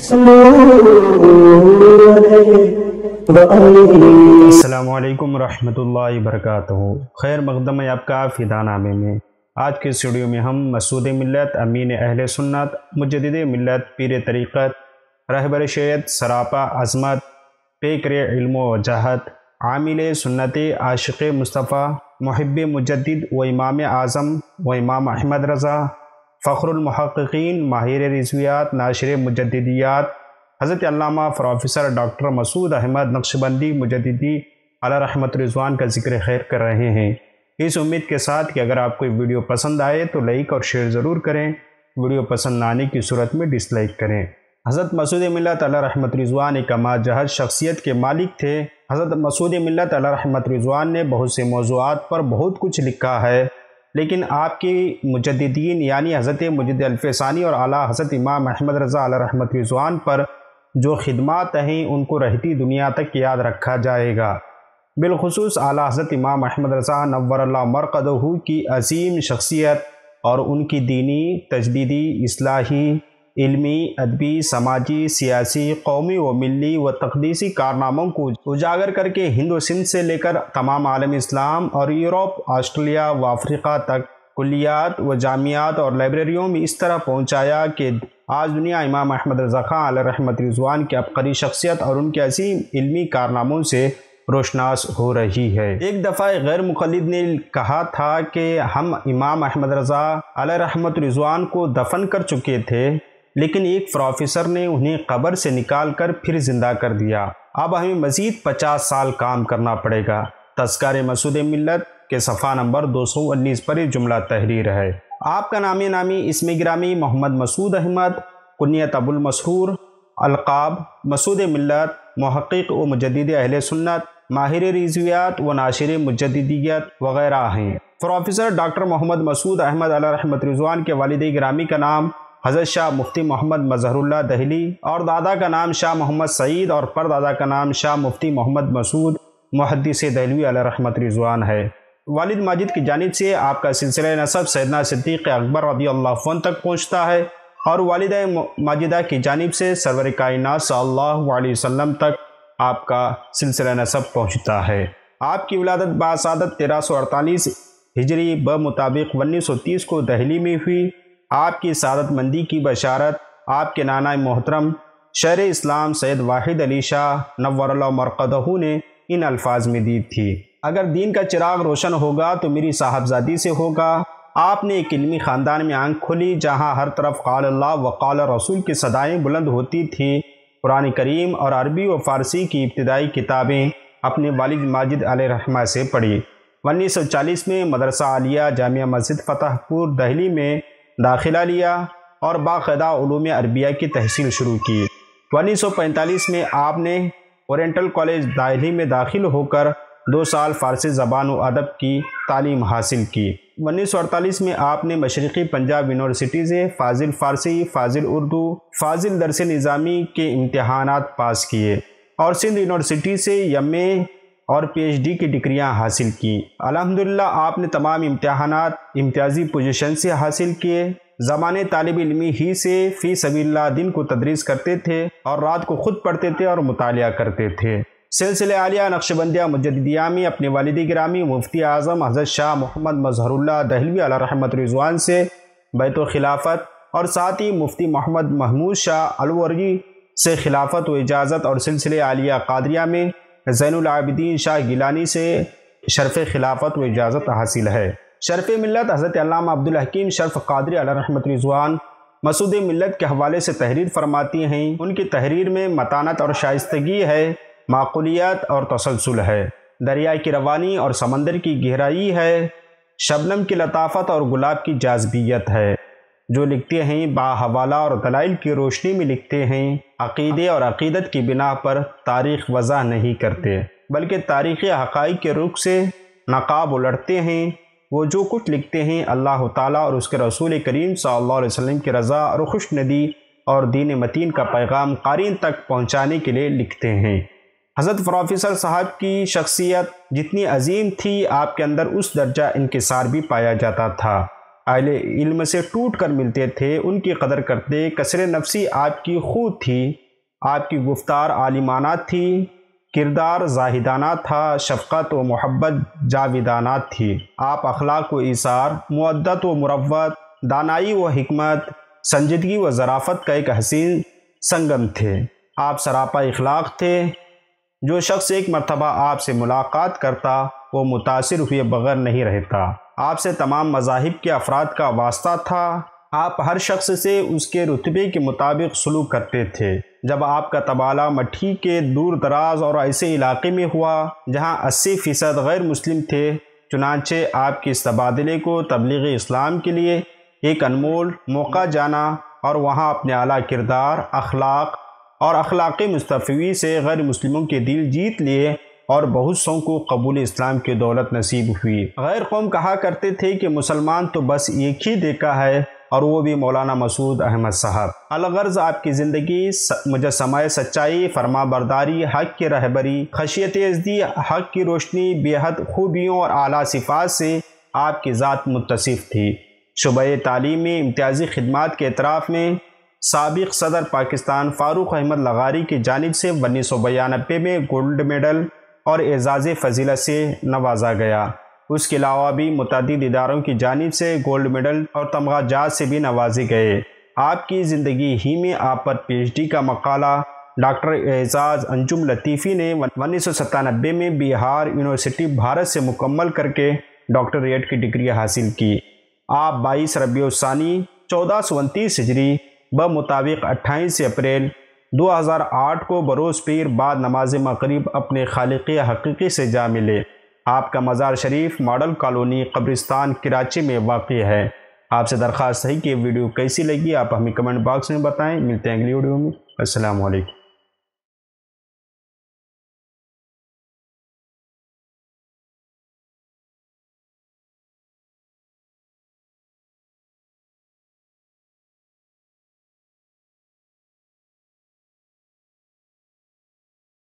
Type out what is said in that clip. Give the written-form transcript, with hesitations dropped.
السلام علیکم ورحمۃ اللہ وبرکاتہ۔ خیر مقدم ہے آپ کا فدا نامے میں۔ آج کے اس ویڈیو میں ہم مسعود ملت، امین اہل سنت، مجدد ملت، پیر طریقت، رہبر شریعت، سراپا، عظمت، پیکر علم و وجاہت، عامل سنت، عاشق مصطفی، محب مجدد و امام اعظم و امام احمد رضا، فخر المحققین، ماہر رضویات، ناشر مجددیات، حضرت علامہ پروفیسر ڈاکٹر مسعود احمد نقشبندی مجددی علی رحمت رضوان کا ذکر خیر کر رہے ہیں، اس امید کے ساتھ کہ اگر آپ کو ویڈیو پسند آئے تو لائک اور شیئر ضرور کریں، ویڈیو پسند نہ آنے کی صورت میں ڈس لائک کریں۔ حضرت مسعود ملت علی رحمت رضوان ایک مجدد شخصیت کے مالک تھے۔ حضرت مسعود ملت علی رحمت رضوان نے بہت سے موضوعات پر بہت کچھ لکھا ہے، لیکن آپ کی مجددین یعنی حضرت مجدد الفسانی اور اعلیٰ حضرت امام احمد رضا علی رحمت رضوان پر جو خدمات ہیں ان کو رہتی دنیا تک یاد رکھا جائے گا۔ بالخصوص اعلیٰ حضرت امام احمد رضا نور اللہ مرقدہ کی عظیم شخصیت اور ان کی دینی، تجدیدی، اصلاحی، علمی، ادبی، سماجی، سیاسی، قومی و ملی و تقدیسی کارناموں کو اجاگر کر کے ہند و سندھ سے لے کر تمام عالم اسلام اور یورپ، آسٹریلیا و افریقہ تک کلیات و جامعات اور لائبریریوں میں اس طرح پہنچایا کہ آج دنیا امام احمد رضا خان علیہ رحمت رضوان کی عبقری شخصیت اور ان کے عظیم علمی کارناموں سے روشناس ہو رہی ہے۔ ایک دفعہ غیر مقلد نے کہا تھا کہ ہم امام احمد رضا علیہ رحمت رضوان کو دفن کر چکے تھے، لیکن ایک پروفیسر نے انہیں قبر سے نکال کر پھر زندہ کر دیا، اب ہمیں مزید 50 سال کام کرنا پڑے گا۔ تذکرہ مسعود ملت کے صفحہ نمبر 219 پر یہ جملہ تحریر ہے۔ آپ کا نامی اسم گرامی محمد مسعود احمد، کنیت ابو المسحور، القاب مسعود ملت، محقق و مجدد اہل سنت، ماہر رضویات و ناشر مجددیت وغیرہ ہیں۔ پروفیسر ڈاکٹر محمد مسعود احمد علیہ رحمت رضوان کے والد گرامی کا نام حضرت شاہ مفتی محمد مظہر اللہ دہلی اور دادا کا نام شاہ محمد سعید اور پردادا کا نام شاہ مفتی محمد مسعود محدث دہلوی علیہ رحمت رضوان ہے۔ والد ماجد کی جانب سے آپ کا سلسلہ نسب سیدنا صدیق اکبر رضی اللہ عنہ تک پہنچتا ہے اور والدہ ماجدہ کی جانب سے سرور کائنات صلی اللہ علیہ وسلم تک آپ کا سلسلہ نسب پہنچتا ہے۔ آپ کی ولادت باسعادت 1348 ہجری بمطابق 1930 کو دہلی میں ہوئی۔ آپ کی سعادت مندی کی بشارت آپ کے نانا محترم شہر اسلام سید واحد علی شاہ نور اللہ مرقدہ نے ان الفاظ میں دی تھی: اگر دین کا چراغ روشن ہوگا تو میری صاحبزادی سے ہوگا۔ آپ نے ایک علمی خاندان میں آنکھ کھولی جہاں ہر طرف قال اللہ و قال رسول کی صدائیں بلند ہوتی تھیں۔ قرآن کریم اور عربی و فارسی کی ابتدائی کتابیں اپنے والد ماجد علیہ رحمہ سے پڑھی۔ 1940 میں مدرسہ عالیہ جامعہ مسجد فتح پور دہلی میں داخلہ لیا اور باقاعدہ علوم عربیہ کی تحصیل شروع کی۔ 1945 میں آپ نے اورینٹل کالج دہلی میں داخل ہو کر 2 سال فارسی زبان و ادب کی تعلیم حاصل کی۔ 1948 میں آپ نے مشرقی پنجاب یونیورسٹی سے فاضل فارسی، فاضل اردو، فاضل درس نظامی کے امتحانات پاس کیے اور سندھ یونیورسٹی سے ایم.اے اور پی ایچ ڈی کی ڈگریاں حاصل کی۔ الحمدللہ آپ نے تمام امتحانات امتیازی پوزیشن سے حاصل کیے۔ زمانے طالب علمی ہی سے فی سبیل اللہ دن کو تدریس کرتے تھے اور رات کو خود پڑھتے تھے اور مطالعہ کرتے تھے۔ سلسلہ عالیہ نقشبندیہ مجددیہ میں اپنے والد گرامی مفتی اعظم حضرت شاہ محمد مظہر اللہ دہلوی علیہ رحمت رضوان سے بیت و خلافت اور ساتھ ہی مفتی محمد محمود شاہ الوری سے خلافت و اجازت اور سلسلہ عالیہ قادریہ میں زین العابدین شاہ گیلانی سے شرف خلافت و اجازت حاصل ہے۔ شرف ملت حضرت علامہ عبدالحکیم شرف قادری علیہ رحمت رضوان مسعود ملت کے حوالے سے تحریر فرماتی ہیں۔ ان کی تحریر میں متانت اور شائستگی ہے، معقولیت اور تسلسل ہے، دریا کی روانی اور سمندر کی گہرائی ہے، شبنم کی لطافت اور گلاب کی جاذبیت ہے۔ جو لکھتے ہیں باحوالہ اور دلائل کی روشنی میں لکھتے ہیں، عقیدے اور عقیدت کی بنا پر تاریخ وضع نہیں کرتے بلکہ تاریخی حقائق کے رخ سے نقاب الٹتے ہیں۔ وہ جو کچھ لکھتے ہیں اللہ تعالیٰ اور اس کے رسول کریم صلی اللہ علیہ وسلم کی رضا اور خوشندی اور دین متین کا پیغام قارئین تک پہنچانے کے لیے لکھتے ہیں۔ حضرت پروفیسر صاحب کی شخصیت جتنی عظیم تھی، آپ کے اندر اس درجہ انکسار بھی پایا جاتا تھا۔ اہل علم سے ٹوٹ کر ملتے تھے ان کی قدر کرتے، کسر نفسی آپ کی خود تھی، آپ کی گفتار عالمانہ تھی، کردار زاہدانہ تھا، شفقت و محبت جاویدانہ تھی۔ آپ اخلاق و ایثار، مودت و مروت، دانائی و حکمت، سنجیدگی و ظرافت کا ایک حسین سنگم تھے۔ آپ سراپا اخلاق تھے۔ جو شخص ایک مرتبہ آپ سے ملاقات کرتا وہ متاثر ہوئے بغیر نہیں رہتا۔ آپ سے تمام مذاہب کے افراد کا واسطہ تھا۔ آپ ہر شخص سے اس کے رتبے کے مطابق سلوک کرتے تھے۔ جب آپ کا تبادلہ مٹھی کے دور دراز اور ایسے علاقے میں ہوا جہاں 80% غیر مسلم تھے، چنانچہ آپ کے اس تبادلے کو تبلیغ اسلام کے لیے ایک انمول موقع جانا اور وہاں اپنے اعلیٰ کردار، اخلاق اور اخلاق مصطفی سے غیر مسلموں کے دل جیت لیے اور بہت سوں کو قبول اسلام کی دولت نصیب ہوئی۔ غیر قوم کہا کرتے تھے کہ مسلمان تو بس ایک ہی دیکھا ہے اور وہ بھی مولانا مسعود احمد صاحب۔ الغرض آپ کی زندگی مجسمہ سچائی، فرما برداری، حق کی رہبری، خشیت ازدی، حق کی روشنی، بے حد خوبیوں اور اعلیٰ صفات سے آپ کی ذات متصف تھی۔ شعبہ تعلیم میں امتیازی خدمات کے اعتراف میں سابق صدر پاکستان فاروق احمد لغاری کی جانب سے 1992 میں گولڈ میڈل اور اعزاز فضیلت سے نوازا گیا۔ اس کے علاوہ بھی متعدد اداروں کی جانب سے گولڈ میڈل اور تمغہ جات سے بھی نوازے گئے۔ آپ کی زندگی ہی میں آپ پر پی ایچ ڈی کا مقالہ ڈاکٹر اعزاز انجم لطیفی نے 1997 میں بہار یونیورسٹی بھارت سے مکمل کر کے ڈاکٹریٹ کی ڈگری حاصل کی۔ آپ 22 ربیع الثانی 1429 ہجری بمطابق 28 اپریل 2008 کو بروز پیر بعد نماز مغرب اپنے خالق حقیقی سے جا ملے۔ آپ کا مزار شریف ماڈل کالونی قبرستان کراچی میں واقع ہے۔ آپ سے درخواست ہے کہ یہ ویڈیو کیسی لگی آپ ہمیں کمنٹ باکس میں بتائیں۔ ملتے ہیں اگلی ویڈیو میں۔ السلام علیکم۔